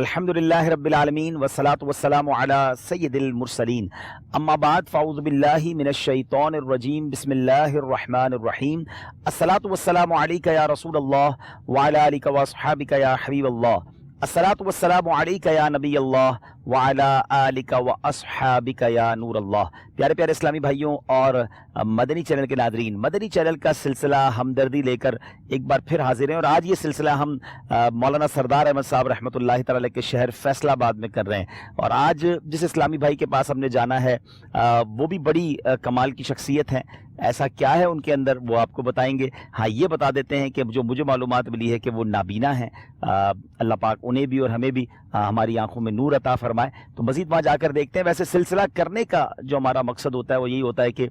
अल्हम्दुलिल्लाहि रब्बिल आलमीन वस्सलातु वस्सलामु अला सय्यिदिल मुरसलीन अम्मा बाद फ़अऊज़ु बिल्लाहि मिनश शैतानिर रजीम बिस्मिल्लाहिर रहमानिर रहीम अस्सलातु वस्सलामु अलैका या रसूलल्लाह व अला आलिका व अस्हाबिका या हबीबल्लाह अस्सलातु वस्सलामु अलैका या नबी अल्लाह व अला आलिका व अस्हाबिका या नूर अल्लाह। प्यारे प्यारे इस्लामी भाइयों और मदनी चैनल के नादरीन, मदनी चैनल का सिलसिला हमदर्दी लेकर एक बार फिर हाजिर हैं और आज ये सिलसिला हम मौलाना सरदार अहमद साहब रहमतुल्लाहि तआला के शहर फैसलाबाद में कर रहे हैं। और आज जिस इस्लामी भाई के पास हमने जाना है वो भी बड़ी कमाल की शख्सियत हैं। ऐसा क्या है उनके अंदर वो आपको बताएंगे। हाँ, ये बता देते हैं कि जो मुझे मालूमात मिली है कि वो नाबीना हैं। अल्लाह पाक उन्हें भी और हमें भी हमारी आंखों में नूर अता फरमाए। तो मजीद वहाँ जाकर देखते हैं। वैसे सिलसिला करने का जो हमारा मकसद होता है वो यही होता है कि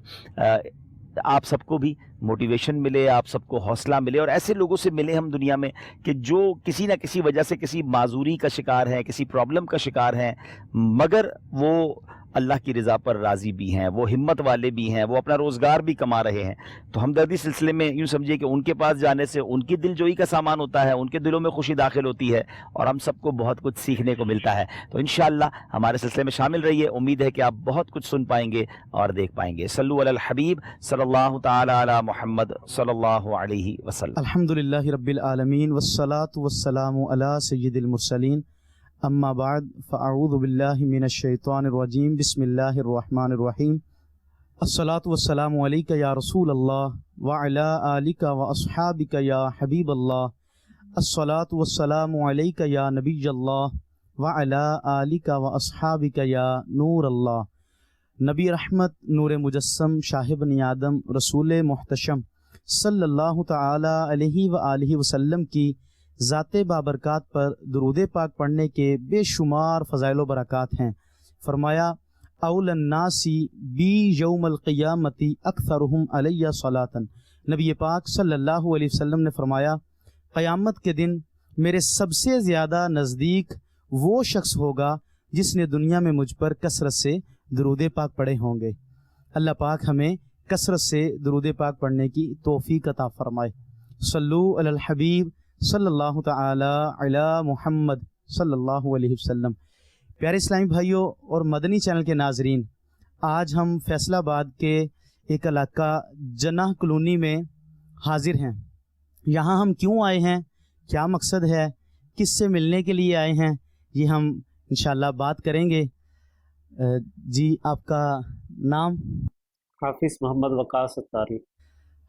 आप सबको भी मोटिवेशन मिले, आप सबको हौसला मिले और ऐसे लोगों से मिले हम दुनिया में कि जो किसी ना किसी वजह से किसी माजूरी का शिकार हैं, किसी प्रॉब्लम का शिकार हैं, मगर वो अल्लाह की रज़ा पर राज़ी भी हैं, वो हिम्मत वाले भी हैं, वो अपना रोज़गार भी कमा रहे हैं। तो हमदर्दी सिलसिले में यूँ समझिए कि उनके पास जाने से उनकी दिलजोई का सामान होता है, उनके दिलों में खुशी दाखिल होती है और हम सबको बहुत कुछ सीखने को मिलता है। तो इंशाअल्लाह हमारे सिलसिले में शामिल रहिए। उम्मीद है कि आप बहुत कुछ सुन पाएंगे और देख पाएंगे। सल्लु अलल हबीब सल्लल्लाहु तआला अला मुहम्मद सल्लल्लाहु अलैहि वसल्लम। अल्हम्दुलिल्लाहि रब्बिल आलमीन वस्सलातु वस्सलामु अला सय्यिदिल मुरसलीन अम्मा बाद फ़अऊज़ु बिल्लाहि मिनश शैतानिर रजीम बिस्मिल्लाहिर रहमानिर रहीम अस्सलातु वस्सलामु अलैका या रसूलल्लाह व अला आलिका व अस्हाबिका या हबीबल्लाह अस्सलातु वस्सलामु अलैका या नबियल्लाह व अला आलिका व अस्हाबिका या नूर अल्लाह। नबी रहमत नूर मुजस्सम शाह बनी आदम रसूल मुहतशम सल्लल्लाहु तआला अलैहि व आलिहि वसल्लम की ज़ाते बाबरकात पर दुरूद पाक पढ़ने के बेशुमार फ़ज़ाइल व बरक़ात हैं। फरमाया औलन्नासी बी यौमल क़ियामती अक्सरुहुम अलैया सलातन। नबी पाक सल्लल्लाहु अलैहि वसल्लम ने फरमाया, क़यामत के दिन मेरे सबसे ज़्यादा नज़दीक वो शख्स होगा जिसने दुनिया में मुझ पर कसरत से दुरूद पाक पढ़े होंगे। अल्लाह पाक हमें कसरत से दुरूद पाक पढ़ने की तौफ़ीक़ अता फ़रमाए। सल्लु अलल हबीब सल्लल्लाहु तआला अला मुहम्मद सल्लल्लाहु अलैहि वसल्लम। प्यारे इस्लामी भाइयों और मदनी चैनल के नाजरीन, आज हम फैसलाबाद के एक इलाका जन्नाह कॉलोनी में हाजिर हैं। यहाँ हम क्यों आए हैं, क्या मकसद है, किससे मिलने के लिए आए हैं, ये हम इंशाअल्लाह बात करेंगे। जी, आपका नाम? हाफिज़ मोहम्मद वकास अत्तारी।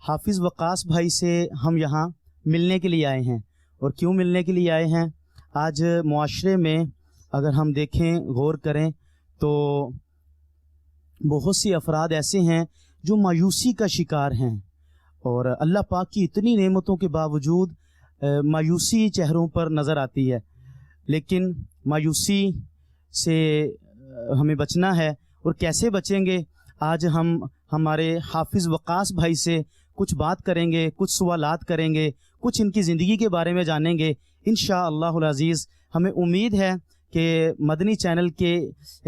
हाफिज़ वकास भाई से हम यहाँ मिलने के लिए आए हैं। और क्यों मिलने के लिए आए हैं, आज मुआशरे में अगर हम देखें, गौर करें तो बहुत सी अफराद ऐसे हैं जो मायूसी का शिकार हैं और अल्लाह पाक की इतनी नेमतों के बावजूद मायूसी चेहरों पर नज़र आती है। लेकिन मायूसी से हमें बचना है और कैसे बचेंगे, आज हम हमारे हाफिज़ वकास भाई से कुछ बात करेंगे, कुछ सवालात करेंगे, कुछ इनकी ज़िंदगी के बारे में जानेंगे। इंशाअल्लाहुल अज़ीज़ हमें उम्मीद है कि मदनी चैनल के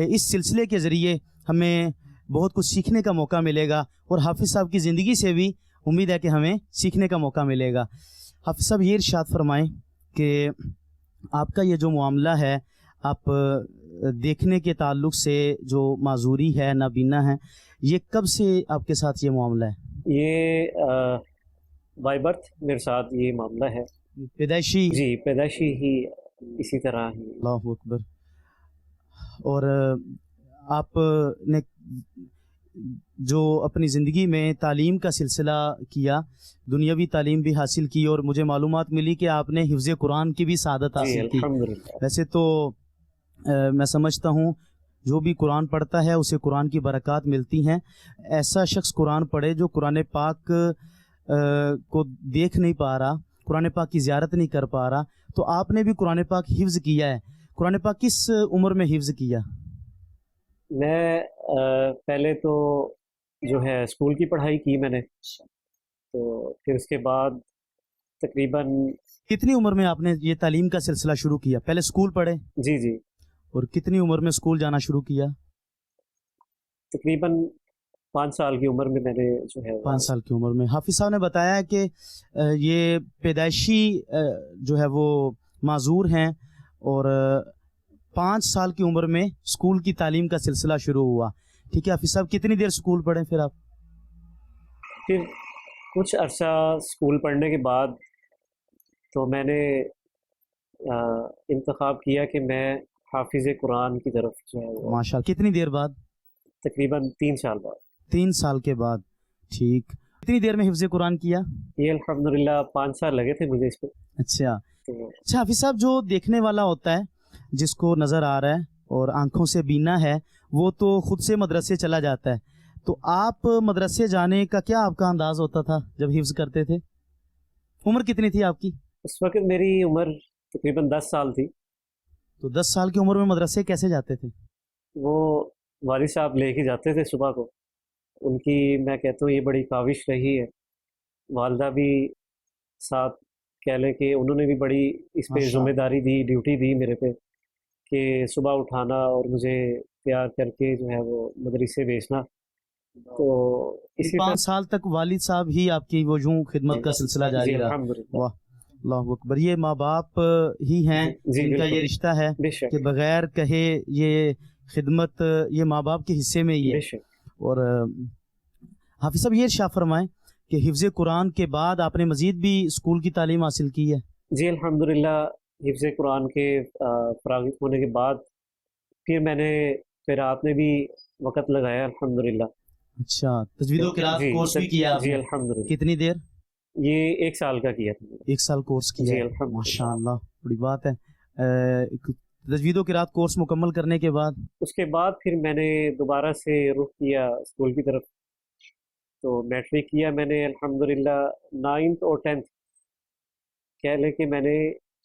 इस सिलसिले के ज़रिए हमें बहुत कुछ सीखने का मौका मिलेगा और हाफिज़ साहब की ज़िंदगी से भी उम्मीद है कि हमें सीखने का मौका मिलेगा। हाफिज़ साहब, ये इरशाद फरमाएँ कि आपका ये जो मामला है, आप देखने के ताल्लुक़ से जो माजूरी है, नाबीना है, ये कब से आपके साथ ये मामला है? ये बाय बर्थ मेरे साथ ये मामला है। पैदाइशी? जी, पैदाइशी ही इसी तरह ही। अल्लाहु अकबर। और आपने जो अपनी ज़िंदगी में तालीम का सिलसिला किया, दुनियावी तालीम भी हासिल की और मुझे मालूमात मिली कि आपने हिफ्ज़ कुरान की भी सादत हासिल की। वैसे तो मैं समझता हूँ जो भी कुरान पढ़ता है उसे कुरान की बरक़ात मिलती हैं। ऐसा शख्स कुरान पढ़े जो कुरान पाक को देख नहीं पा रहा, कुरान पाक की ज़ियारत नहीं कर पा रहा, तो आपने भी कुरान पाक हिफ्ज़ किया है। कुरान पाक किस उम्र में हिफ्ज़ किया? मैं पहले तो जो है स्कूल की पढ़ाई की मैंने, तो फिर उसके बाद तकरीबन। कितनी उम्र में आपने ये तालीम का सिलसिला शुरू किया? पहले स्कूल पढ़े? जी जी। और कितनी उम्र में स्कूल जाना शुरू किया? तकरीबन 5 साल की उम्र में मैंने जो है 5 साल की उम्र में। हाफिज़ साहब ने बताया कि ये पैदाइशी जो है वो माजूर हैं और 5 साल की उम्र में स्कूल की तालीम का सिलसिला शुरू हुआ, ठीक है हाफिज साहब, कितनी देर स्कूल पढ़े फिर आप? फिर कुछ अरसा स्कूल पढ़ने के बाद तो मैंने इंतखाब किया कि मैं हाफिज़ कुरान की तरफ जो है वो माशाल्लाह, कितनी देर बाद? तकरीबन 3 साल बाद। 3 साल के बाद, ठीक। कितनी देर में हिफ्ज़ कुरान किया? ये अल्हम्दुलिल्लाह 5 साल लगे थे मुझे इस पे। अच्छा तो अच्छा हाफिज साहब, जो देखने वाला होता है, जिसको नज़र आ रहा है और आंखों से बीना है, वो तो खुद से मदरसे चला जाता है, तो आप मदरसे जाने का क्या आपका अंदाज होता था जब हिफ्ज़ करते थे? उम्र कितनी थी आपकी? उस वक्त मेरी उम्र तकरीबन 10 साल थी। तो 10 साल की उम्र में मदरसे कैसे जाते थे? वो वालिद साहब लेके जाते थे सुबह को। उनकी मैं कहता हूँ ये बड़ी काविश रही है। वालदा भी साथ कह लें कि उन्होंने भी बड़ी इस पे माशा ज़िम्मेदारी दी, ड्यूटी दी मेरे पे कि सुबह उठाना और मुझे तैयार करके जो है वो मदरसे भेजना। तो इसी 5 साल तक वालिद साहब ही आपकी वो यूं खिदमत का सिलसिला जी जारी रहा। अल्हम्दुलिल्लाह। वाह, अल्लाह अकबर। ये माँ बाप ही हैं जी जिनका ये बिल्कुल, रिश्ता है बेशक कि बगैर कहे ये खिदमत ये माँ बाप के हिस्से में ही है। बेशक। और हाफिज साहब ये इरशाद फरमाएं कि हिफ्ज़ कुरान के बाद आपने मजीद भी स्कूल की तालीम हासिल की है? जी अल्हम्दुलिल्लाह, हिफ्ज़ कुरान के फ़ारिग़ होने के बाद फिर मैंने क़िराअत में भी वक़्त लगाया अल्हम्दुलिल्लाह। अच्छा, तजवीद व क़िराअत जी, कोर्स भी किया जी आपने? अल्हम्दुलिल्लाह। कितनी देर? ये 1 साल का किया था मैंने। 1 साल कोर्स किया जी है, अल्हम्दुलिल्लाह। माशाअल्लाह, बड़ी बात है। तजवीद व क़िराअत कोर्स मुकम्मल करने के बाद उसके बाद फिर मैंने दोबारा से रुख किया स्कूल की तरफ। तो मैट्रिक किया मैंने अल्हम्दुलिल्लाह 9th और 10th कह लें कि मैंने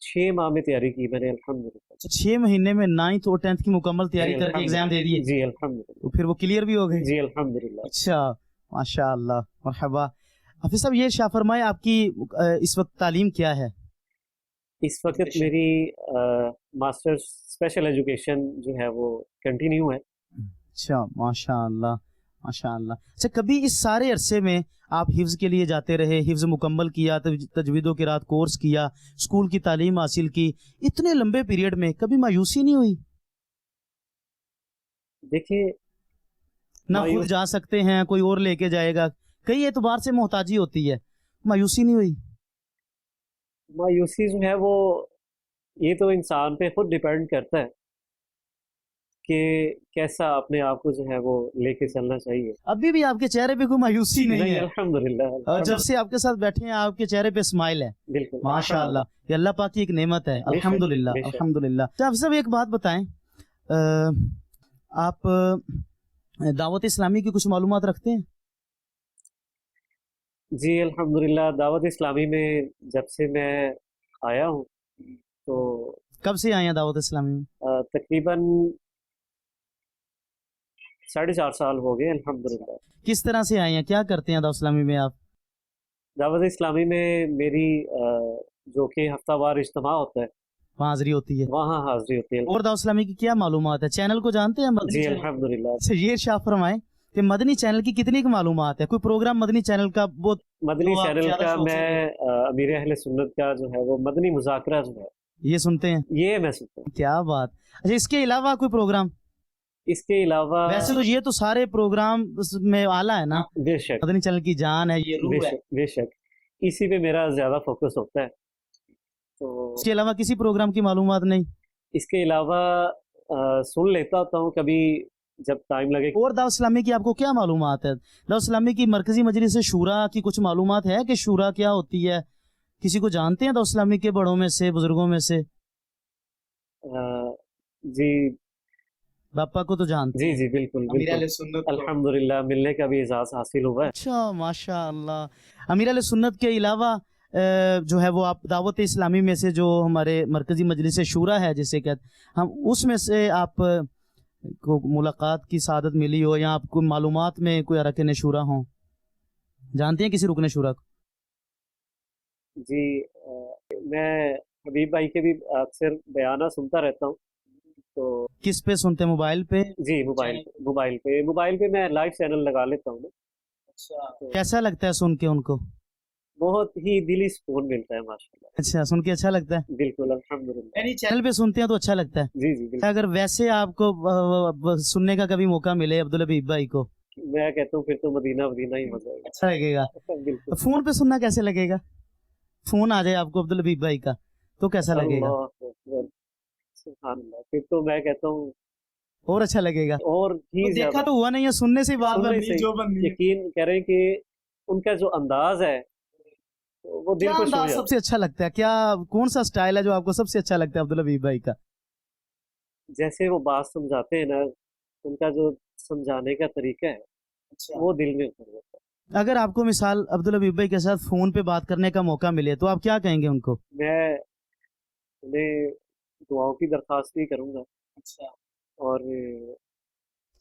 6 माह में तैयारी की मैंने अल्हम्दुलिल्लाह। 6 महीने में 9th और 10th की मुकम्मल जी तैयारी करके एग्जाम दे दिए? जी अल्हम्दुलिल्लाह। तो फिर वो क्लियर भी हो गए? जी अल्हम्दुलिल्लाह। अच्छा, माशाअल्लाह, मरहबा। हाफिज साहब ये शाह फरमाए आपकी इस वक्त तालीम क्या है? इस वक्त मेरी मास्टर्स स्पेशल एजुकेशन जो है वो कंटिन्यू है। अच्छा, माशाअल्लाह, माशाअल्लाह। अच्छा, कभी इस सारे अरसे में आप हिफ्ज़ के लिए जाते रहे, हिफ्ज़ मुकम्मल किया, तजवीद व क़िराअत कोर्स किया, स्कूल की तालीम हासिल की, इतने लंबे पीरियड में कभी मायूसी नहीं हुई? देखिए ना खुद जा सकते हैं, कोई और लेके जाएगा, कई एतबार से मोहताजी होती है, मायूसी नहीं हुई? मायूसी जो है वो ये तो इंसान पे खुद डिपेंड करता है कि कैसा अपने आप को जो है वो लेके चलना चाहिए। अभी भी आपके चेहरे पे कोई मायूसी नहीं है, अल्हम्दुलिल्लाह। और जब से आपके साथ बैठे हैं आपके चेहरे पे स्माइल है, बिल्कुल माशाअल्लाह। ये अल्लाह पाक की एक नेमत है, बेशक, अल्हम्दुलिल्लाह, बेशक। अल्हम्दुलिल्लाह। तो आप सब एक बात बताएं, आप दावत इस्लामी की कुछ मालूमात रखते हैं? जी अल्हम्दुलिल्लाह, दावत इस्लामी में जब से मैं आया हूँ तो कब से आए हैं दावत इस्लामी में? तकरीबन 4.5 साल हो गए अल्हम्दुलिल्लाह। किस तरह से आए हैं, क्या करते हैं दावत इस्लामी में आप? दावत इस्लामी में मेरी जो कि हफ्तावार इज्तिमा होता है वहाँ हाजिरी होती है वहाँ हाजिरी होती है। और दावत इस्लामी की क्या मालूमात है? चैनल को जानते हैं मदनी जी चैनल? अल्हम्दुलिल्लाह। अच्छा, ये शाह फरमाए कि मदनी चैनल की कितनी की मालूमात है? कोई प्रोग्राम मदनी चैनल का बहुत मदनी जो आप चैनल ज्यादा का शौक से मैं अमीर अहले सुन्नत का जो है वो मदनी मुज़ाकरा जो है ये सुनते हैं? ये मैं सुनता हूँ। क्या बात। अच्छा, इसके अलावा कोई प्रोग्राम? इसके अलावा वैसे तो ये तो सारे प्रोग्राम में आला है ना, बेशक मदनी चैनल की जान है, ये रूह है। बेशक बेशक इसी पे मेरा ज़्यादा फोकस होता है। तो इसके अलावा किसी प्रोग्राम की मालूमात नहीं? इसके अलावा सुन लेता होता हूँ कभी जब टाइम लगे। और दावत इस्लामी की आपको क्या मालूमात है? दावत इस्लामी की मरकजी मजलिस शूरा की कुछ मालूमात है कि शूरा क्या होती है? किसी को जानते हैं दावत इस्लामी के बड़ों में से, बुजुर्गों में से? जी बापा को तो जानते जी हैं, जी बिल्कुल अमीर बिल्कुल अहले सुन्नत को। अल्हम्दुलिल्लाह मिलने का भी एजाज़ हासिल हुआ है। अच्छा, माशाअल्लाह। अमीर अहले सुन्नत के अलावा जो है वो आप दावत इस्लामी में से जो हमारे मरकजी मजलिस शूरा है जिसे कहते हम, उसमें से आप को मुलाकात की सादत मिली हो या आपको मालूमात में कोई अरकान शूरा हो, जानते हैं किसी रुकन शूरा को? जी मैं हबीब भाई के भी अक्सर बयाना सुनता रहता हूँ। तो किस पे सुनते हैं, मोबाइल पे? जी मोबाइल पे मैं लाइव चैनल लगा लेता हूँ ना। कैसा लगता है सुन के उनको? बहुत ही दिली सुकून मिलता है माशाल्लाह। अच्छा, सुन के अच्छा लगता है। बिल्कुल अल्हम्दुलिल्लाह। यानी चैनल पे सुनते हैं तो अच्छा लगता है। जी जी बिल्कुल। अगर वैसे आपको सुनने का कभी मौका मिले अब्दुल हबीब भाई को, मैं कहता हूँ फिर तो मदीना मदीना ही मजा आएगा। अच्छा लगेगा। बिल्कुल। फोन पे सुनना कैसे लगेगा? फोन आ जाए आपको अब्दुल हबीब भाई का तो कैसा लगेगा? अल्लाह अकबर, सुभान अल्लाह, फिर तो मैं कहता हूँ और अच्छा लगेगा। और तो ही देखा ज्यादा। तो हुआ नहीं है, सुनने से ही बात सुनने बननी है, से जो बननी है। यकीन करें कि उनका जो अंदाज है वो दिल क्या को छू अंदाज जाता सबसे अच्छा लगता है? क्या कौन सा स्टाइल है जो आपको सबसे अच्छा लगता है अब्दुल हबीब भाई का? है। जैसे वो बात समझाते हैं ना, उनका जो समझाने का तरीका है वो दिल में उतर जाता है। अगर आपको मिसाल अब्दुल हबीब भाई के साथ फोन पे बात करने का मौका मिले तो आप क्या कहेंगे उनको? मैं उन्हें दुआओं की दरख्वास्त भी करूंगा। अच्छा। और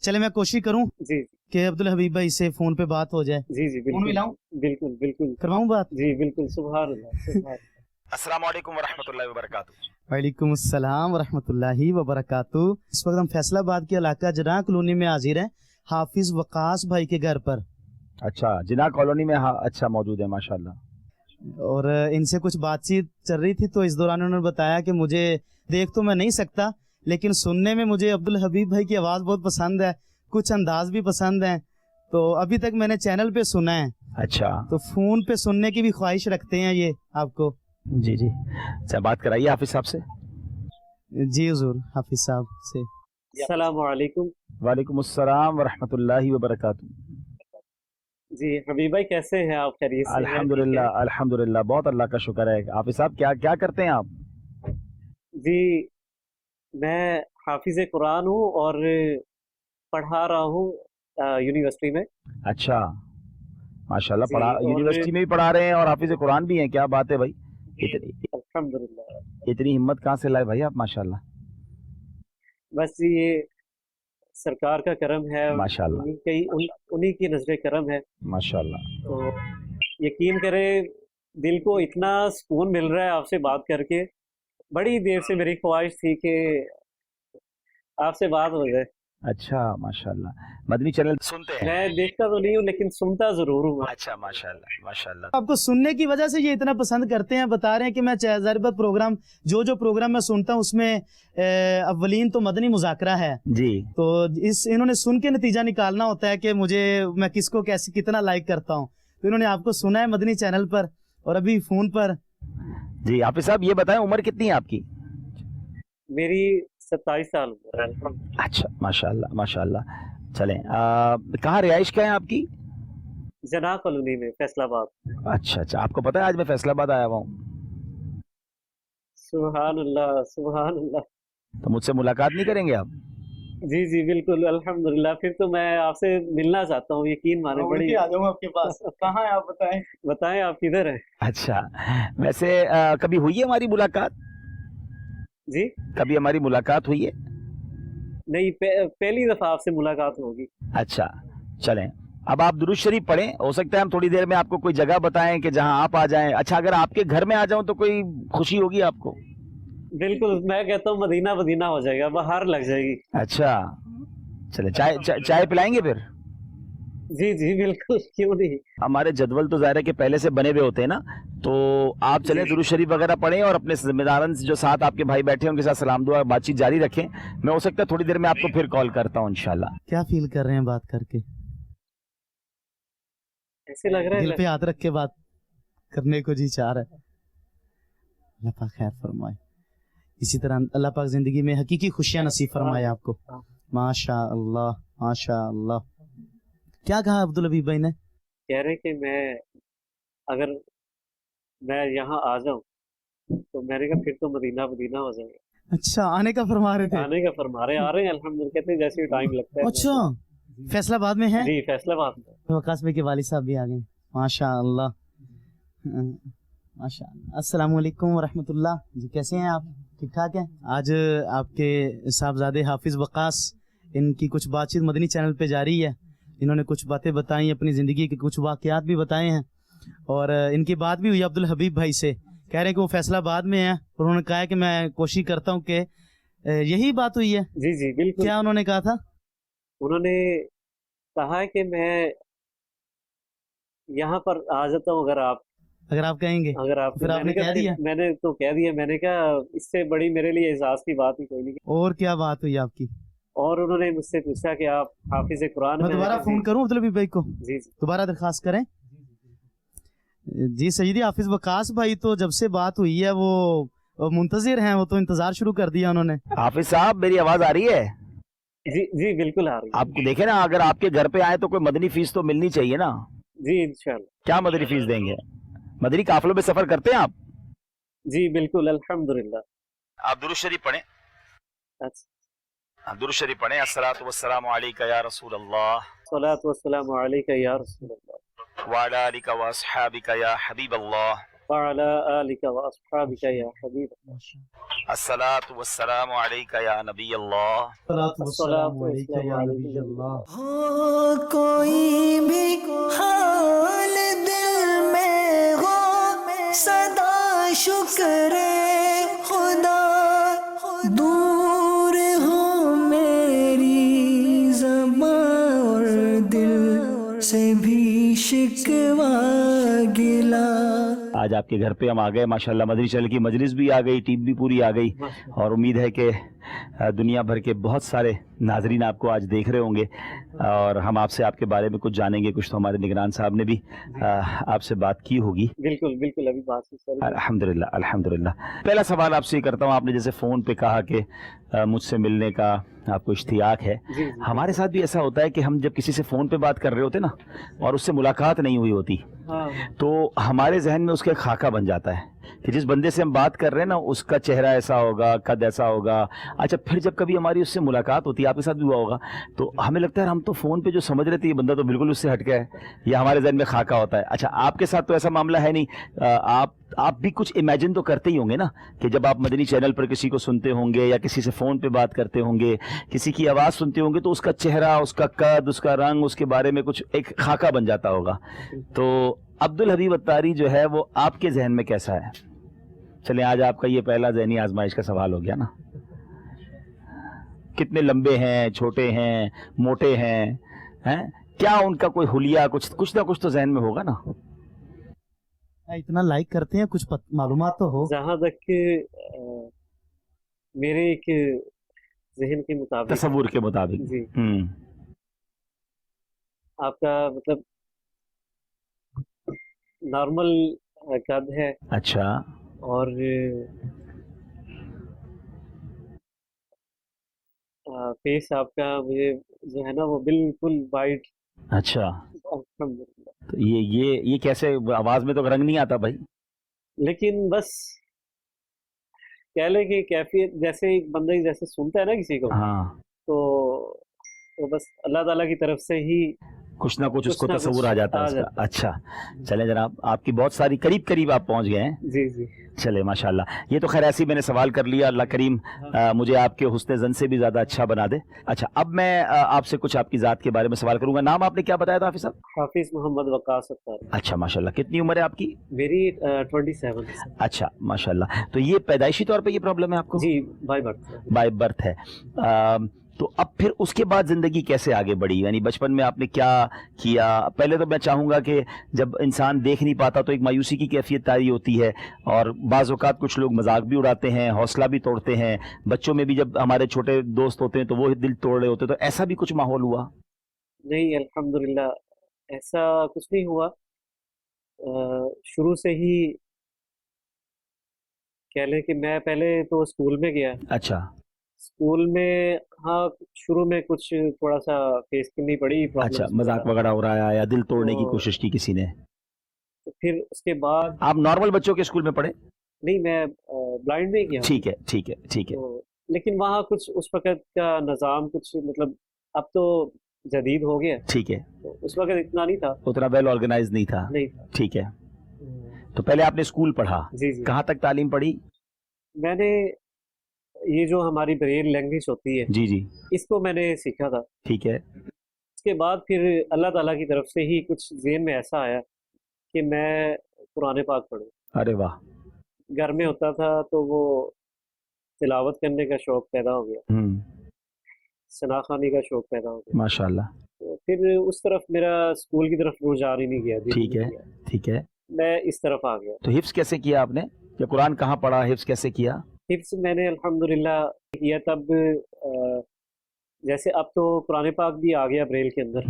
चले मैं कोशिश करूं जी कि अब्दुल हबीब भाई से फोन पे बात हो जाए। जी जी फोन बिल्कुल मिलाऊं? बिल्कुल बिल्कुल। करवाऊं बात? जी बिल्कुल, सुभान अल्लाह सुभान अल्लाह। अस्सलाम वालेकुम वरहमतुल्लाहि वबरकातुहू। वालेकुम अस्सलाम वरहमतुल्लाहि वबरकातुहू। इस वक्त हम फैसलाबाद के इलाका जना कॉलोनी में हाजिर हैं, हाफिज वकास भाई के घर पर। अच्छा, जिना कॉलोनी में, हाँ अच्छा मौजूद है माशाल्लाह। और इनसे कुछ बातचीत चल रही थी तो इस दौरान उन्होंने बताया कि मुझे देख तो मैं नहीं सकता, लेकिन सुनने में मुझे अब्दुल हबीब भाई की आवाज़ बहुत पसंद है, कुछ अंदाज भी पसंद है। तो अभी तक मैंने चैनल पे सुना है, अच्छा तो फोन पे सुनने की भी ख्वाहिश रखते हैं ये आपको। जी जी, अच्छा बात कराइए हाफिज साहब से। जी हुजूर, हाफिज साहब से। अस्सलामु अलैकुम। वालेकुम अस्सलाम वरहमतुल्लाहि वबरकातुहू। जी हबीब भाई, कैसे हैं आप? खैरियत से हैं? ठीक है। अल्हम्दुलिल्लाह अल्हम्दुलिल्लाह, बहुत अल्लाह का शुक्र है। हाफिज साहब क्या क्या करते हैं आप? जी मैं हाफिज कुरान हूँ और पढ़ा रहा हूँ यूनिवर्सिटी में। अच्छा माशाल्लाह, जी पढ़ा और यूनिवर्सिटी में भी पढ़ा रहे हैं और हाफिज कुरान भी हैं, क्या बात है भाई। इतनी अल्हम्दुलिल्लाह। इतनी हिम्मत कहाँ से लाए भाई आप, माशाल्लाह बस ये सरकार का करम है, माशाल्लाह उन्हीं की नजर करम है। माशाल्लाह। तो यकीन करें, दिल को इतना सुकून मिल रहा है आपसे बात करके। बड़ी देर से मेरी ख्वाहिश थी कि आपसे बात हो जाए। अच्छा माशाल्लाह, मदनी चैनल सुनते हैं? मैं देखता तो नहीं हूँ लेकिन सुनता जरूर हूँ। अच्छा माशाल्लाह माशाल्लाह। आपको सुनने की वजह से ये इतना पसंद करते हैं, बता रहे हैं कि मैं ज़रबत प्रोग्राम जो प्रोग्राम मैं सुनता हूँ उसमें अव्वलीन तो मदनी मुज़ाकरा है। जी तो इन्होंने सुन के नतीजा निकालना होता है कि मैं किसको कैसे कितना लाइक करता हूँ। तो इन्होंने आपको सुना है मदनी चैनल पर और अभी फोन पर। जी हाफिज साहब ये बताएं, उम्र कितनी है आपकी? मेरी 27 साल उम्र है। अच्छा माशाल्लाह माशाल्लाह। चलें, कहाँ रिहाइश क्या है आपकी? जना कॉलोनी में, फैसलाबाद। अच्छा अच्छा, आपको पता है आज मैं फैसलाबाद आया हुआ हूँ, सुभान अल्लाह सुभान अल्लाह। तो मुझसे मुलाकात नहीं करेंगे आप? जी जी बिल्कुल अल्हम्दुलिल्लाह, फिर तो मैं आपसे मिलना चाहता हूँ, यकीन माने। बड़ी आ जाऊंगा आपके पास। कहाँ है आप बताएं? बताएं आप किधर हैं? अच्छा, वैसे कभी हुई है हमारी मुलाकात? जी कभी हमारी मुलाकात हुई है? नहीं, पहली दफा आपसे मुलाकात होगी। अच्छा चलें, अब आप दुरूद शरीफ पढ़ें, हो सकता है हम थोड़ी देर में आपको कोई जगह बताएं कि जहां आप आ जाएं। अच्छा, अगर आपके घर में आ जाऊं तो कोई खुशी होगी आपको? बिल्कुल, मैं कहता हूँ मदीना मदीना हो जाएगा, बाहर लग जाएगी। अच्छा चले, चाय पिलाएंगे फिर? जी जी बिल्कुल, क्यों नहीं। हमारे जदवल तो ज़ाहिर है कि पहले से बने हुए होते हैं ना, तो आप चलें दुरूद शरीफ वगैरह पढ़ें और अपने जिम्मेदारन जो साथ आपके भाई बैठे हैं उनके साथ सलाम दुआ बातचीत जारी रखें। मैं हो सकता है थोड़ी देर में आपको फिर कॉल करता हूँ इंशाल्लाह। क्या फील कर रहे हैं बात करके? ऐसे लग रहा दिल है पे हाथ रख के बात करने को जी चाह रहा है। अल्लाह पाक खैर फरमाए, इसी तरह अल्लाह पाक जिंदगी में हकीकी खुशियां नसीब फरमाए आपको। माशा अल्लाह माशा अल्लाह। क्या कहा अब्दुल हबीब भाई ने? कह रहे कि अगर मैं यहाँ आ जाऊं तो मैंने कहा फिर तो मदीना मदीना हो जाएगा। अच्छा, आने का फरमा रहे थे? आने का फरमा रहे, आ रहे हैं अल्हम्दुलिल्लाह, कहते हैं जैसे टाइम लगता है। अच्छा, फैसलाबाद में है? जी फैसलाबाद में। वकास भाई के वालिद साहब भी आ गए। माशा अल्लाह माशा अल्लाह। अस्सलाम वालेकुम वरहमतुल्लाह। जी कैसे हैं आप? ठीक ठाक हैं? आज आपके साहबजादे हाफिज वकास, इनकी कुछ बातचीत मदनी चैनल पे जारी है। इन्होंने कुछ बातें बताई, अपनी ज़िंदगी के कुछ वाक़यात भी बताए हैं और इनकी बात भी हुई अब्दुल हबीब भाई से। कह रहे हैं कि वो फैसलाबाद में है और उन्होंने कहा है कि मैं कोशिश करता हूँ कि यही बात हुई है। जी जी बिल्कुल। क्या उन्होंने कहा था? उन्होंने कहा कि मैं यहाँ पर आ जाता हूँ अगर आप اگر آپ کہیں گے اگر آپ پھر آپ نے کہہ دیا؟ میں نے تو کہہ دیا. میں نے کہا اس سے بڑی میرے لیے اعزاز کی بات ہی کوئی نہیں. اور کیا بات ہوئی آپ کی؟ اور انہوں نے مجھ سے پوچھا کہ آپ حافظ قرآن میں ہیں؟ دوبارہ فون کروں عبدالحبیب بھائی کو، جی جی دوبارہ درخواست کریں. جی سیدی حافظ وقاص بھائی تو جب سے بات ہوئی ہے وہ منتظر ہیں، وہ تو انتظار شروع کر دیا انہوں نے. حافظ صاحب میری آواز آ رہی ہے؟ جی جی بالکل آ رہی ہے. آپ کو دیکھیں نا، اگر آپ کے گھر پہ آئے تو کوئی مدنی فیس تو ملنی چاہیے نا. جی انشاءاللہ. کیا مدنی فیس دیں گے؟ مدنی قافلوں میں سفر کرتے ہیں آپ؟ جی بالکل الحمدللہ. آپ درود شریف پڑھیں. اچھا درود شریف پڑھیں. الصلاۃ والسلام علیک یا رسول اللہ صلاۃ والسلام علیک یا رسول اللہ وعلی آلک واصحابک یا حبیب اللہ وعلی آلک واصحابک یا حبیب اللہ. الصلاۃ والسلام علیک یا نبی اللہ. السلام علیکم یا نبی اللہ. ہو کوئی بھی حال دل میں ہو، صدا شکر خدا دور ہو میری زبان اور دل سے بھی شکوہ گلا. آج آپ کے گھر پہ ہم آ گئے ماشاءاللہ. مدنی چینل کی مجلس بھی آ گئی، ٹیم بھی پوری آ گئی، اور امید ہے کہ دنیا بھر کے بہت سارے ناظرین آپ کو آج دیکھ رہے ہوں گے، اور ہم آپ سے آپ کے بارے میں کچھ جانیں گے. کچھ تو ہمارے نگران صاحب نے بھی آپ سے بات کی ہوگی. بالکل بالکل ابھی بات ہی الحمدللہ الحمدللہ. پہلا سوال آپ سے یہ کرتا ہوں، آپ نے جیسے فون پہ کہا کہ مجھ سے ملنے کا آپ کو اشتیاق ہے. ہمارے ساتھ بھی ایسا ہوتا ہے کہ ہم جب کسی سے فون پہ بات کر رہے ہوتے نا اور اس سے ملاقات نہیں ہوئی ہوتی تو ہمارے ذہن میں اس کا ایک خاکہ بن جاتا ہے کہ جس بندے سے ہم بات کر رہے ہیں نا اس کا چہرہ ایسا ہوگا، قد ایسا ہوگا. اچھا پھر جب کبھی ہماری اس سے ملاقات ہوتی ہے، آپ کے ساتھ بھی ہوا ہوگا، تو ہمیں لگتا ہے ہم تو فون پہ جو سمجھ رہے تھے یہ بندہ تو بالکل اس سے ہٹ گیا ہے، یا ہمارے ذہن میں خاکہ ہوتا ہے. اچھا آپ کے ساتھ تو ایسا معاملہ ہے نہیں، آپ بھی کچھ امیجن تو کرتے ہی ہوں گے نا کہ جب آپ مدنی چینل پر کسی کو سنتے ہوں گے یا کسی سے فون پہ بات کرتے ہوں گے، کسی کی آواز سنتے ہوں گے، تو اس کا چہرہ، اس کا قد، اس کا رنگ، اس کے بارے میں کچھ ایک خاکہ بن جاتا ہوگا. تو عبدالحبیب اتاری جو ہے وہ آپ کے ذہن میں کیسا ہے؟ چلیں آج آپ کا یہ پہلا ذہنی آزمائش کا سوال ہو گیا نا. کتنے لمبے ہیں، چھوٹے ہیں، موٹے ہیں، کیا ان کا کوئی حلیہ کچھ نہ کچھ تو ذہن میں ہوگا نا. اتنا لائک کرتے ہیں، کچھ معلومات تو ہو. جہاں تک کہ میرے ایک ذہن کے مطابق، تصور کے مطابق جی آپ کا مطلب نارمل قد ہے. اچھا. اور فیس آپ کا مجھے جو ہے نا وہ بالکل وائٹ. اچھا الحمدللہ. تو یہ کیسے؟ آواز میں تو رنگ نہیں آتا بھائی. لیکن بس کہہ لیں کہ کیفیت جیسے ایک بندہ جیسے سنتا ہے نا کسی کو، ہاں تو بس اللہ تعالیٰ کی طرف سے ہی کچھ نہ کچھ اس کو تصور آ جاتا ہے اس کا. اچھا چلیں جناب، آپ کی بہت ساری قریب آپ پہنچ گئے ہیں. جی جی چلے ماشاءاللہ. یہ تو خیر ایسی میں نے سوال کر لیا، اللہ کریم مجھے آپ کے حسن زن سے بھی زیادہ اچھا بنا دے. اچھا اب میں آپ سے کچھ آپ کی ذات کے بارے میں سوال کروں گا. نام آپ نے کیا بتایا تھا حافظ صاحب؟ حافظ محمد وقاص اتاری. اچھا ماشاءاللہ. کتنی عمر ہے آپ کی؟ میری 27. اچھا ماشاءاللہ. تو یہ پیدائشی طور پہ یہ پرابلم ہے آپ کو؟ جی بائی برتھ ہے. تو اب پھر اس کے بعد زندگی کیسے آگے بڑھی؟ یعنی بچپن میں آپ نے کیا کیا؟ پہلے تو میں چاہوں گا کہ جب انسان دیکھ نہیں پاتا تو ایک مایوسی کی کیفیت طاری ہوتی ہے، اور بعض اوقات کچھ لوگ مذاق بھی اڑاتے ہیں، حوصلہ بھی توڑتے ہیں. بچوں میں بھی جب ہمارے چھوٹے دوست ہوتے ہیں تو وہ دل توڑ رہے ہوتے ہیں، تو ایسا بھی کچھ ماحول ہوا؟ نہیں الحمدللہ ایسا کچھ نہیں ہوا. شروع سے ہی کہہ لیں کہ میں پہلے تو اسکول میں گیا. اچھا اسکول میں ہاں شروع میں کچھ تھوڑا سا فیس کرنی پڑی. اچھا مذاق وغیرہ ہو رہا ہے یا دل توڑنے کی کوشش کی کسی نے؟ پھر اس کے بعد آپ نارمل بچوں کے اسکول میں پڑھے؟ نہیں میں بلائنڈ میں گیا. ٹھیک ہے. لیکن وہاں کچھ اس وقت کا نظام کچھ مطلب اب تو جدید ہو گیا. ٹھیک ہے. اس وقت اتنا نہیں تھا، اتنا ویل آرگنائز نہیں تھا. ٹھیک ہے. تو پہلے آپ نے اسکول پڑھا؟ جی. کہاں تک تعلیم پڑھی؟ میں نے یہ جو ہماری بریل لینگویج ہوتی ہے جی اس کو میں نے سیکھا تھا. ٹھیک ہے. اس کے بعد پھر اللہ تعالیٰ کی طرف سے ہی کچھ ذہن میں ایسا آیا کہ میں قرآن پاک پڑھوں. ارے واہ. گھر میں ہوتا تھا تو وہ تلاوت کرنے کا شوق پیدا ہو گیا، ثنا خوانی کا شوق پیدا ہو گیا. ماشاءاللہ. پھر اس طرف میرا اسکول کی طرف رجحان ہی نہیں گیا. ٹھیک ہے. میں اس طرف آ گیا. تو حفظ کیسے کیا آپ نے, یا قرآن کہاں پڑھا, حفظ کیسے کیا؟ حفظ میں نے الحمدللہ کیا تب جیسے اب تو قرآن پاک بھی آ گیا بریل کے اندر,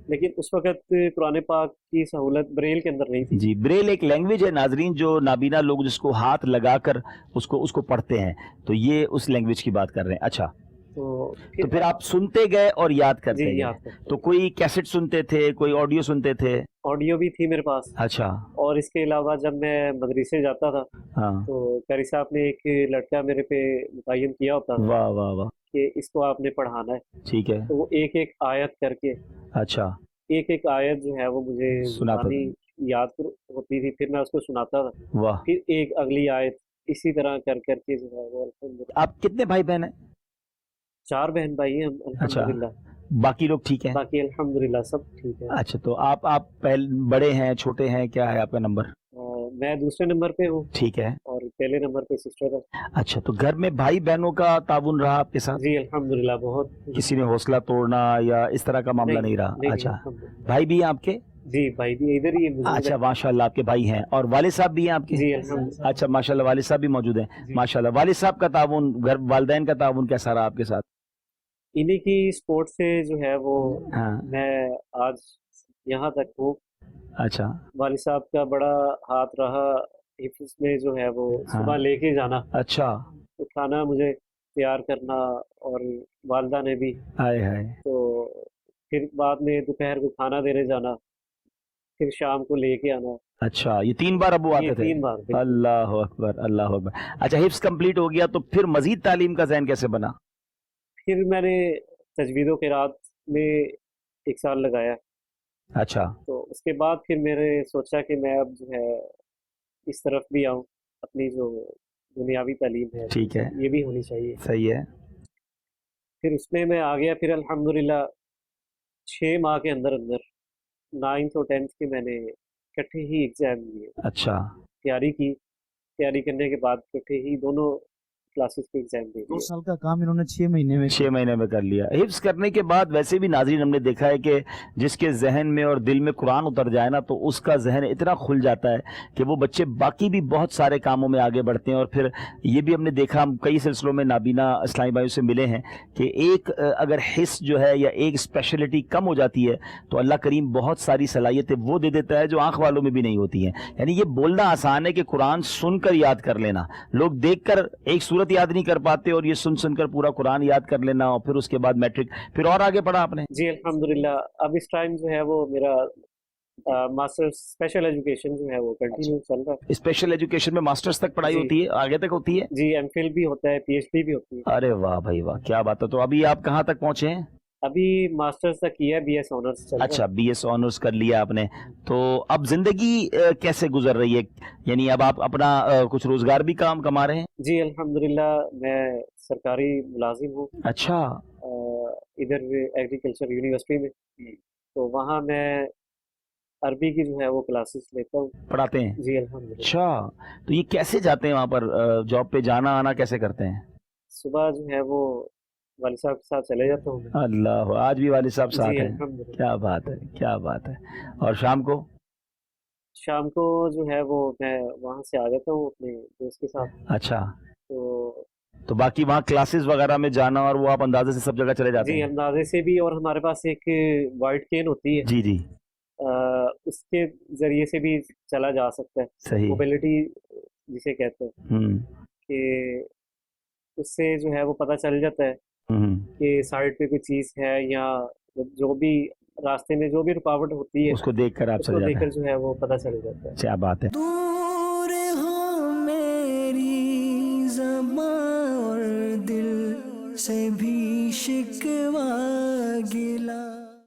لیکن اس وقت قرآن پاک کی سہولت بریل کے اندر نہیں تھی. جی, بریل ایک لینگویج ہے ناظرین, جو نابینا لوگ جس کو ہاتھ لگا کر اس کو پڑھتے ہیں, تو یہ اس لینگویج کی بات کر رہے ہیں. اچھا, تو پھر آپ سنتے گئے اور یاد کرتے جی گئے. یاد کرتے. تو کوئی کیسٹ سنتے تھے, کوئی آڈیو سنتے تھے؟ آڈیو بھی تھی میرے پاس, اچھا, اور اس کے علاوہ جب میں مدرسے جاتا تھا ہاں, تو قاری صاحب نے ایک لڑکا میرے پہ متعین کیا ہوتا تھا واہ واہ واہ, کہ اس کو آپ نے پڑھانا ہے. ٹھیک ہے, تو وہ ایک ایک آیت کر کے, اچھا, ایک ایک آیت جو ہے وہ مجھے سناتا تھا. زبانی یاد ہوتی تھی, پھر میں اس کو سناتا تھا, واہ. پھر ایک اگلی آیت, اسی طرح کر کے جو ہے وہ الحمدللہ. آپ کتنے بھائی بہن ہیں؟ 4 بہن بھائی ہیں ہم الحمدللہ. باقی لوگ ٹھیک ہیں؟ باقی الحمدللہ سب ٹھیک ہے. اچھا, تو آپ بڑے ہیں, چھوٹے ہیں, کیا ہے آپ کا نمبر؟ میں دوسرے نمبر پہ ہوں. ٹھیک ہے, اور پہلے نمبر پہ سسٹر ہے. اچھا, تو گھر میں بھائی بہنوں کا تعاون رہا آپ کے ساتھ؟ جی الحمدللہ بہت. کسی نے حوصلہ توڑنا یا اس طرح کا معاملہ نہیں رہا؟ اچھا, الحمدللہ. بھائی بھی ہیں آپ کے؟ جی بھائی بھی ادھر ہی ہے. اچھا, ماشاء اللہ, آپ کے بھائی ہیں, اور والد صاحب بھی ہیں آپ کے؟ جی الحمدللہ. اچھا, ماشاء اللہ, والد صاحب بھی موجود ہیں. ماشاء اللہ, والد صاحب کا تعاون, گھر والدین کا تعاون کیسا رہا آپ کے ساتھ؟ انہیں کی سپورٹ سے جو ہے وہ ہاں, میں آج یہاں تک ہوں. اچھا, والد صاحب کا بڑا ہاتھ رہا حفظ میں, جو ہے وہ صبح لے کے جانا, اچھا, تو کھانا مجھے تیار کرنا, اور والدہ نے بھی. ہائے ہائے, تو پھر بعد میں دوپہر کو کھانا دینے جانا, پھر شام کو لے کے آنا. اچھا, یہ 3 بار ابو آتے یہ تھے؟ 3 بار. اللہ اکبر, اللہ اکبر. اچھا, حفظ کمپلیٹ ہو گیا, تو پھر مزید تعلیم کا ذہن کیسے بنا؟ پھر میں نے تجوید و قرات میں 1 سال لگایا. اچھا, تو اس کے بعد پھر میں نے سوچا کہ میں اب جو ہے اس طرف بھی آؤں, اپنی جو دنیاوی تعلیم ہے ٹھیک ہے, یہ بھی ہونی چاہیے. صحیح ہے. پھر اس میں آ گیا. پھر الحمدللہ 6 ماہ کے اندر 9th اور 10th کے میں نے اکٹھے ہی ایگزام دیے. اچھا, تیاری کی, تیاری کرنے کے بعد اکٹھے ہی دونوں کلاسز کے ایگزام دے 2 دیے. سال کا کام انہوں نے 6 مہینے میں 6 مہینے میں کر لیا. حفظ کرنے کے بعد ویسے بھی ناظرین ہم نے دیکھا ہے کہ جس کے ذہن میں اور دل میں قرآن اتر جائے نا, تو اس کا ذہن اتنا کھل جاتا ہے کہ وہ بچے باقی بھی بہت سارے کاموں میں آگے بڑھتے ہیں. اور پھر یہ بھی ہم نے دیکھا, ہم کئی سلسلوں میں نابینا اسلامی بھائیوں سے ملے ہیں, کہ ایک اگر حص جو ہے یا ایک اسپیشلٹی کم ہو جاتی ہے تو اللہ کریم بہت ساری صلاحیتیں وہ دے دیتا ہے جو آنکھ والوں میں بھی نہیں ہوتی ہیں. یعنی یہ بولنا آسان ہے کہ قرآن سن کر یاد کر لینا, لوگ دیکھ کر ایک صورت یاد نہیں کر پاتے, اور یہ سن کر پورا قرآن یاد کر لینا, اور پھر اس کے بعد میٹرک, پھر اور آگے پڑھا آپ نے؟ جی الحمدللہ. اب اس ٹائم جو ہے وہ میرا ماسٹر اسپیشل ایجوکیشن جو ہے وہ کنٹینیو چل رہا ہے. اسپیشل ایجوکیشن میں ماسٹرز تک پڑھائی جی. ہوتی ہے, آگے تک ہوتی ہے؟ جی ایم فل بھی ہوتا ہے, پی ایچ ڈی بھی ہوتی ہے. ارے واہ بھائی واہ, کیا بات ہے. تو ابھی آپ کہاں تک پہنچے ہیں؟ ابھی ماسٹرز تک کیا, بی ایس آنرز چل رہا ہے. اچھا, بی ایس آنرز کر لیا آپ نے. تو اب زندگی کیسے گزر رہی ہے, یعنی اب آپ اپنا کچھ روزگار بھی کما رہے ہیں؟ جی الحمدللہ, میں سرکاری ملازم ہوں. اچھا, ادھر ایگریکلچر یونیورسٹی میں, تو وہاں میں عربی کی جو ہے وہ کلاسز لیتا ہوں. پڑھاتے ہیں؟ جی الحمدللہ. اچھا, تو یہ کیسے جاتے ہیں وہاں پر, جاب پہ جانا آنا کیسے کرتے ہیں؟ صبح جو ہے وہ والد صاحب کے ساتھ چلے جاتا ہوں میں. اللہ, آج بھی والد صاحب ساتھ جی ہیں؟ الحمدللہ. کیا بات ہے, کیا بات ہے. اور شام کو؟ شام کو جو ہے وہ میں وہاں سے آ جاتا ہوں اپنے دوست کے ساتھ. اچھا, تو باقی وہاں کلاسز وغیرہ میں جانا, اور وہ آپ اندازے سے سب جگہ چلے جاتے جی ہیں؟ اندازے سے بھی, اور ہمارے پاس ایک وائٹ کین ہوتی ہے, جی جی, اس کے ذریعے سے بھی چلا جا سکتا ہے. صحیح, موبلٹی جسے کہتے ہیں, کہ اس سے جو ہے وہ پتہ چل جاتا ہے کہ سائڈ پہ کوئی چیز ہے, یا جو بھی راستے میں جو بھی رکاوٹ ہوتی ہے اس کو دیکھ کر آپ اس کو چلے دیکھ جاتے کر جو ہے وہ پتہ چل جاتا ہے. ہیں. کیا بات ہے. دور ہو میری زباں اور دل سے بھی شکوہ